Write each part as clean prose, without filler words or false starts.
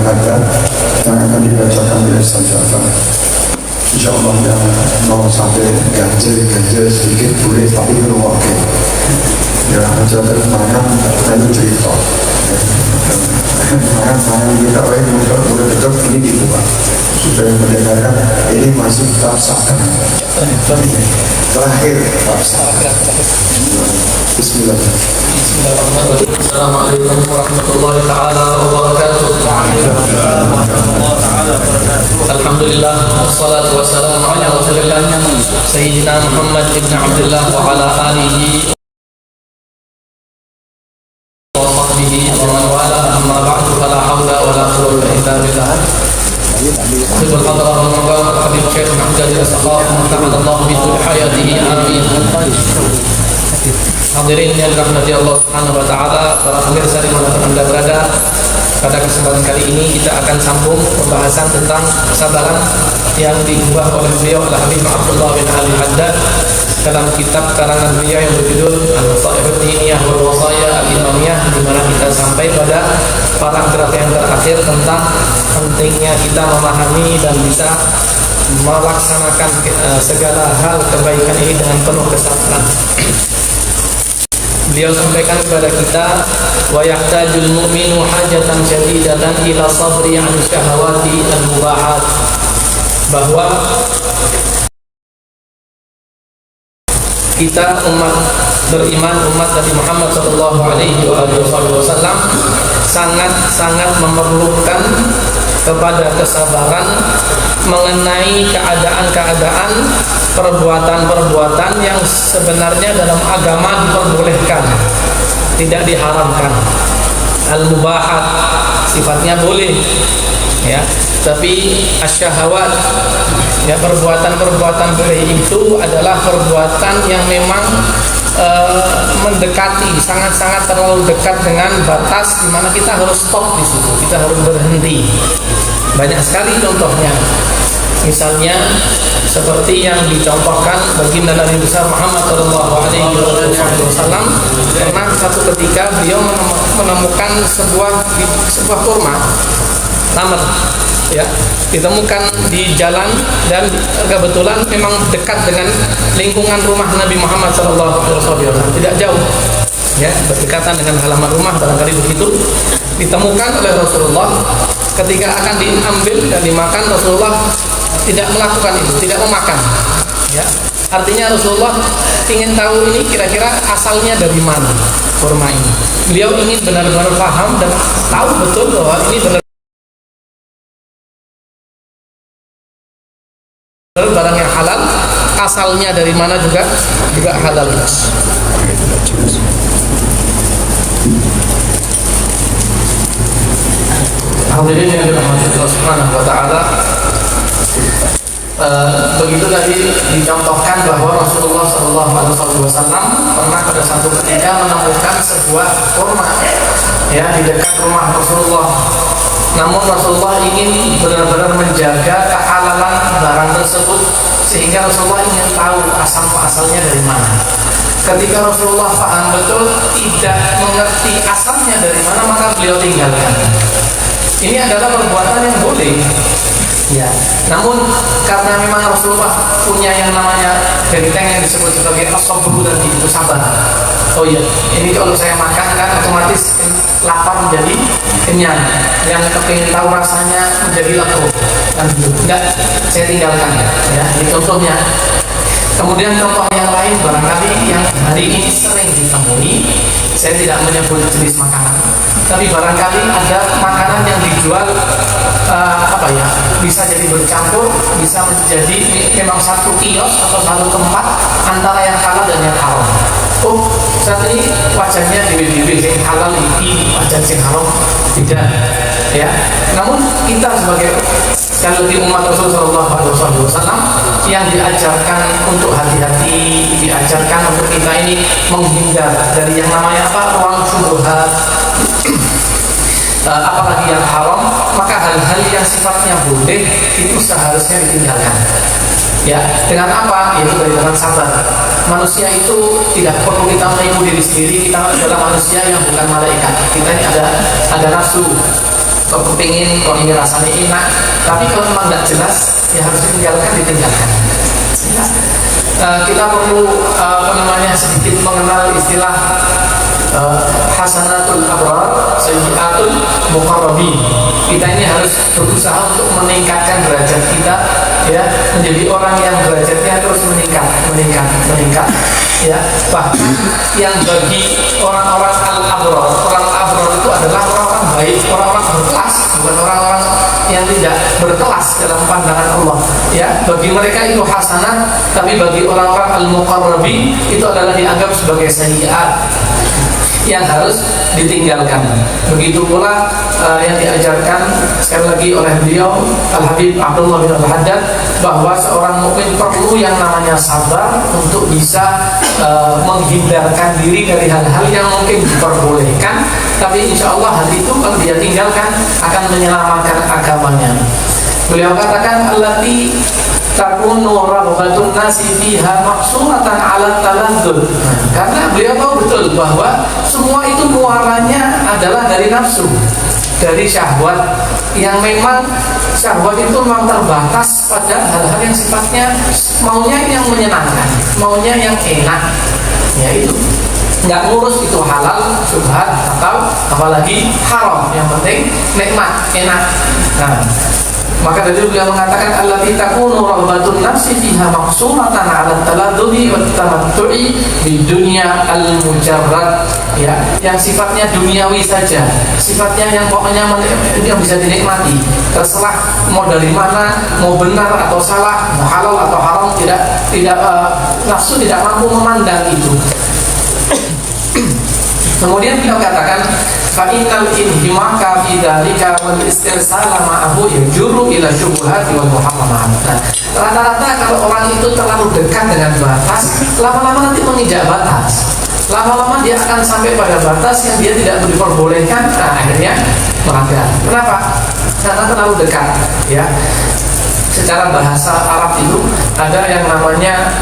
ada yang akan dibacakan oleh Ustaz Ja'far. InsyaAllah yang mau sampai ganjil sedikit boleh, tapi belum oke. Ya, aja termangan, lalu cerita. Mangan kita baik, boleh betul ini gitu Pak. Supaya mendengarkan ini masih tetap sahkan. Terakhir tetap sahkan. Bismillah. Assalamualaikum warahmatullahi ta'ala wabarakatuh. Alhamdulillah, wassalatu wassalamu ala rasulillah Sayyidina Muhammad ibn Abdullah wa ala alihi wa sahbihi wa man wala, amma ba'du, fala hawla wa la quwwata illa billah. Khidul hadrah wa mabawah Habib Syekh Muhammad al-Saqaf Muhammad bi tul hayatihi, amin. Hadirin yang dirahmati Allah Subhanahu wa taala, para pemirsa dimanapun Anda berada, pada kesempatan kali ini kita akan sambung pembahasan tentang kesabaran yang diubah oleh beliau Al-Habib Abdullah bin Ali Haddad dalam kitab karangan beliau yang berjudul An-Nasaihud Diniyah wal Wasaya Al-Imamiyah, di mana kita sampai pada paragraf yang terakhir tentang pentingnya kita memahami dan bisa melaksanakan segala hal kebaikan ini dengan penuh kesabaran. Beliau sampaikan kepada kita, wa yahtajul mu'minu hajatan syadidatan ila sabri 'an syahawati al-mubahat, bahwa kita umat beriman, umat Nabi Muhammad sallallahu alaihi wasallam sangat memerlukan kepada kesabaran mengenai keadaan-keadaan, perbuatan-perbuatan yang sebenarnya dalam agama diperbolehkan, tidak diharamkan. Al-mubahat sifatnya boleh, ya, tapi asyahawat, ya, perbuatan-perbuatan boleh itu adalah perbuatan yang memang mendekati, sangat-sangat terlalu dekat dengan batas di mana kita harus stop di situ, kita harus berhenti. Banyak sekali contohnya. Misalnya seperti yang dicontohkan baginda Nabi besar Muhammad sallallahu alaihi wasallam, karena satu ketika beliau menemukan sebuah kurma tamar, ya, ditemukan di jalan dan kebetulan memang dekat dengan lingkungan rumah Nabi Muhammad sallallahu alaihi wasallam, tidak jauh, ya, berdekatan dengan halaman rumah, barangkali begitu. Ditemukan oleh Rasulullah, ketika akan diambil dan dimakan, Rasulullah tidak melakukan itu, tidak memakan, ya. Artinya Rasulullah ingin tahu ini kira-kira asalnya dari mana kurma ini. Beliau ingin benar-benar paham dan tahu betul bahwa ini benar barang yang halal, asalnya dari mana juga halal. Hadirin yang dirahmati Allah Subhanahu wa taala, begitu tadi dicontohkan bahwa Rasulullah sallallahu alaihi wasallam pernah pada satu ketika menemukan sebuah kurma, ya, di dekat rumah Rasulullah. Namun Rasulullah ingin benar-benar menjaga kehalalan barang tersebut, sehingga Rasulullah ingin tahu asal-asalnya dari mana. Ketika Rasulullah paham betul tidak mengerti asalnya dari mana, maka beliau tinggalkan. Ini adalah perbuatan yang boleh, ya. Namun karena memang Rasulullah punya yang namanya benteng yang disebut sebagai as-sabru, dan itu sabar. Oh iya, ini kalau saya makan kan otomatis lapar menjadi kenyang, yang kepingin tahu rasanya menjadi lapar, kan? Enggak, saya tinggalkan, ya. Ini contohnya. Kemudian contoh yang lain barangkali yang hari ini sering ditemui, saya tidak menyebut jenis makanan, tapi barangkali ada makanan yang dijual bisa jadi bercampur, bisa menjadi memang satu kios atau satu tempat antara yang halal dan yang haram. Oh, saat ini wajannya di yang halal ini, wajan yang haram tidak, ya. Namun kita sebagai kalau di umat Rasulullah SAW yang diajarkan untuk hati-hati, diajarkan untuk kita ini menghindar dari yang namanya ruang syubhat, apalagi yang haram, maka hal-hal yang sifatnya boleh itu seharusnya ditinggalkan. Ya, dengan apa? Yaitu dengan sabar. Manusia itu tidak perlu kita menipu diri sendiri. Kita adalah manusia yang bukan malaikat. Kita ini ada nafsu. kok kepingin, kok ini rasanya enak, tapi kalau memang tidak jelas ya harus ditinggalkan. Ya. Kita perlu sedikit mengenal istilah hasanatul abrar, sayyiatul muqarrabin. Kita ini harus berusaha untuk meningkatkan derajat kita, ya, menjadi orang yang derajatnya terus meningkat, ya. Bahkan yang bagi orang-orang al-abrar, orang abrar itu adalah orang-orang baik, orang-orang berkelas, bukan orang-orang yang tidak berkelas dalam pandangan Allah, ya. Bagi mereka itu hasanah, tapi bagi orang-orang al-muqarrabin itu adalah dianggap sebagai sayyiat yang harus ditinggalkan. Begitu pula yang diajarkan sekali lagi oleh beliau Al-Habib Abdullah bin Al-Haddad, bahwa seorang mukmin perlu yang namanya sabar untuk bisa menghindarkan diri dari hal-hal yang mungkin diperbolehkan, tapi insya Allah hal itu kalau dia tinggalkan akan menyelamatkan agamanya. Beliau katakan allati takunu raghatun nasi fiha maqsuratan 'ala taladdud. Karena beliau tahu betul bahwa semua itu muaranya adalah dari nafsu, dari syahwat, yang memang syahwat itu memang terbatas pada hal-hal yang sifatnya maunya yang menyenangkan, maunya yang enak, ya itu. Nggak ngurus itu halal, syubhat, atau apalagi haram, yang penting nikmat, enak. Nah, maka dari itu beliau mengatakan allati takunu raghatun nafsi fiha maqsuratan 'ala taladduhi wa tamattu'i di dunya al-mujarrad, ya, yang sifatnya duniawi saja, sifatnya yang pokoknya yang bisa dinikmati, terserah mau dari mana, mau benar atau salah, mau halal atau haram, tidak nafsu tidak mampu memandang itu. Kemudian beliau katakan fa innal inhimaka fi dzalika wal istirsala ma'ahu yajurru ila syubhati wal muharramat. Nah, rata-rata kalau orang itu terlalu dekat dengan batas, lama-lama nanti menginjak batas. Lama-lama dia akan sampai pada batas yang dia tidak diperbolehkan, nah akhirnya melanggar. Kenapa? Karena terlalu dekat, ya. Secara bahasa Arab itu ada yang namanya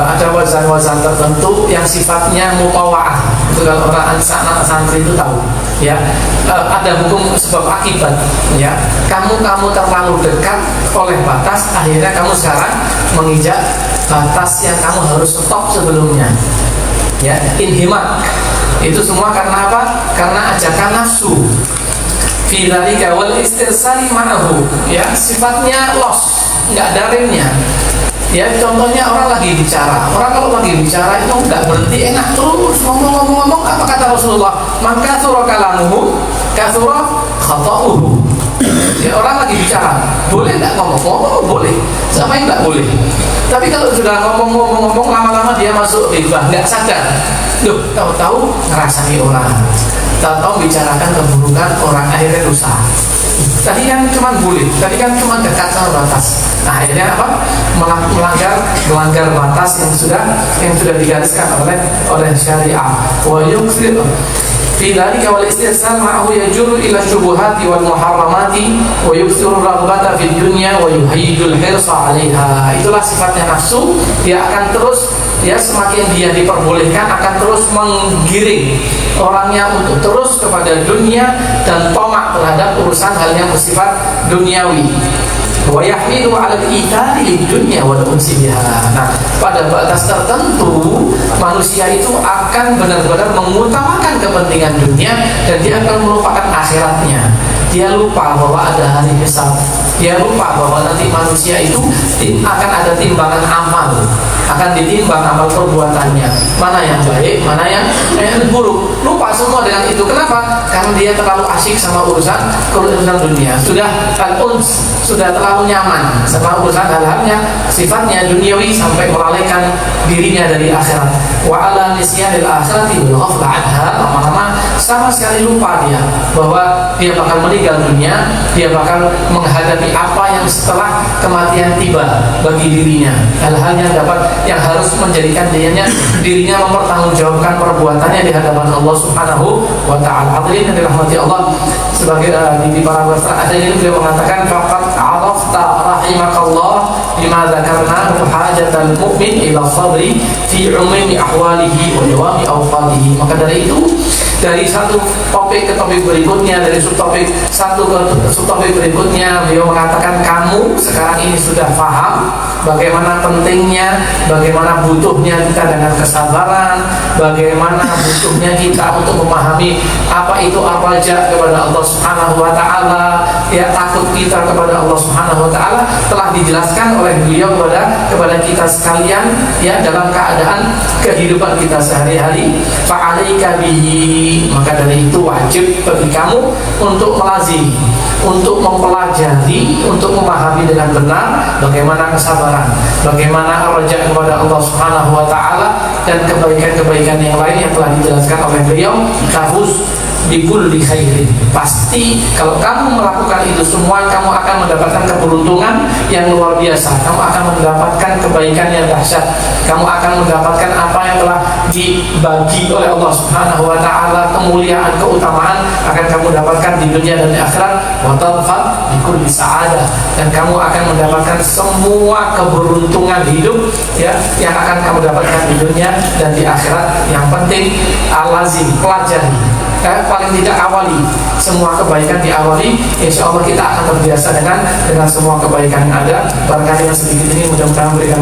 ada wazan-wazan tertentu yang sifatnya mutawa'ah. Itu kalau orang anak santri itu tahu, ya. Ada hukum sebab akibat, ya. Kamu terlalu dekat oleh batas, akhirnya kamu sekarang menginjak batas yang kamu harus stop sebelumnya, ya. Inhimak itu semua karena apa? Karena ajakan nafsu. Fi dzalika wal istirsali ma'ahu, ya, sifatnya los, enggak ada remnya. Ya, contohnya orang lagi bicara. Orang kalau lagi bicara itu enggak berhenti, enak terus ngomong. Apa kata Rasulullah? Man katsura kalamuhu katsura khata'uhu. Ya, orang lagi bicara, boleh enggak ngomong? Boleh. Siapa yang enggak boleh? Tapi kalau sudah ngomong, lama-lama dia masuk ghibah, enggak sadar. Loh, tahu-tahu ngerasani orang. Tahu bicarakan keburukan orang, akhirnya rusak. Tadi kan cuma boleh, tadi kan cuma dekat sama batas. Nah, akhirnya apa? Melanggar batas yang sudah digariskan oleh syariah. Wa yuksir fi dzalika wal istirsal ma'ahu yajurru ila syubuhati wal muharramati wa yuksiru raghbata fid dunya wa yuhayyidul hirsa 'alaiha. Itulah sifatnya nafsu, dia akan terus, ya, semakin dia diperbolehkan akan terus menggiring orangnya untuk terus kepada dunia dan tamak terhadap urusan hal yang bersifat duniawi. Wa yahmilu 'ala al-ithari lid-dunya wa al-unsiha. Nah, pada batas tertentu manusia itu akan benar-benar mengutamakan kepentingan dunia dan dia akan melupakan akhiratnya. Dia lupa bahwa ada hari hisab. Dia lupa bahwa nanti manusia itu akan ada timbangan amal, akan ditimbang amal perbuatannya, mana yang baik, mana yang buruk. Lupa semua dengan itu. Kenapa? Karena dia terlalu asyik sama urusan dunia. Sudah sudah terlalu nyaman sama urusan hal-hal yang sifatnya duniawi sampai melalaikan dirinya dari akhirat. Wa ala nisyanil akhirati bil ghafla anha. Lama-lama sama sekali lupa dia bahwa dia bakal meninggal dunia, dia bakal menghadapi apa yang setelah kematian tiba bagi dirinya, hal-hal yang harus menjadikan dirinya mempertanggungjawabkan perbuatannya di hadapan Allah Subhanahu wa taala. Hadirin yang dirahmati Allah, sebagai di para ulama ada yang beliau mengatakan faqad arafta rahimakallah bima dzakarnahu hajatal mu'min ila sabri fi umumi ahwalihi wa dawami awqatihi. Maka dari itu, dari satu topik ke topik berikutnya, dari satu ke subtopik berikutnya, beliau mengatakan kamu sekarang ini sudah paham bagaimana pentingnya, bagaimana butuhnya kita dengan kesabaran, bagaimana butuhnya kita untuk memahami apa itu ar-raja kepada Allah Subhanahu wa taala, ya, takut kita kepada Allah Subhanahu wa taala telah dijelaskan oleh beliau kepada kita sekalian, ya, dalam keadaan kehidupan kita sehari-hari. Fa'alaika bihi, maka dari itu wajib bagi kamu untuk melazimi, untuk mempelajari, untuk memahami dengan benar bagaimana kesabaran, bagaimana ar-raja kepada Allah Subhanahu wa taala, dan kebaikan-kebaikan yang lain yang telah dijelaskan oleh beliau. Tafuz bikulli khairin, pasti kalau kamu melakukan itu semua, kamu akan mendapatkan keberuntungan yang luar biasa, kamu akan mendapatkan kebaikan yang dahsyat, kamu akan mendapatkan apa yang telah dibagi oleh Allah Subhanahu wa taala, kemuliaan, keutamaan akan kamu dapatkan di dunia dan di akhirat. Wa tarfat bikulli sa'adah, dan kamu akan mendapatkan semua keberuntungan hidup, ya, yang akan kamu dapatkan di dunia dan di akhirat. Yang penting al-lazim, pelajari, paling tidak awali semua kebaikan, diawali, insya Allah kita akan terbiasa dengan semua kebaikan yang ada. Barangkali yang sedikit ini mudah-mudahan memberikan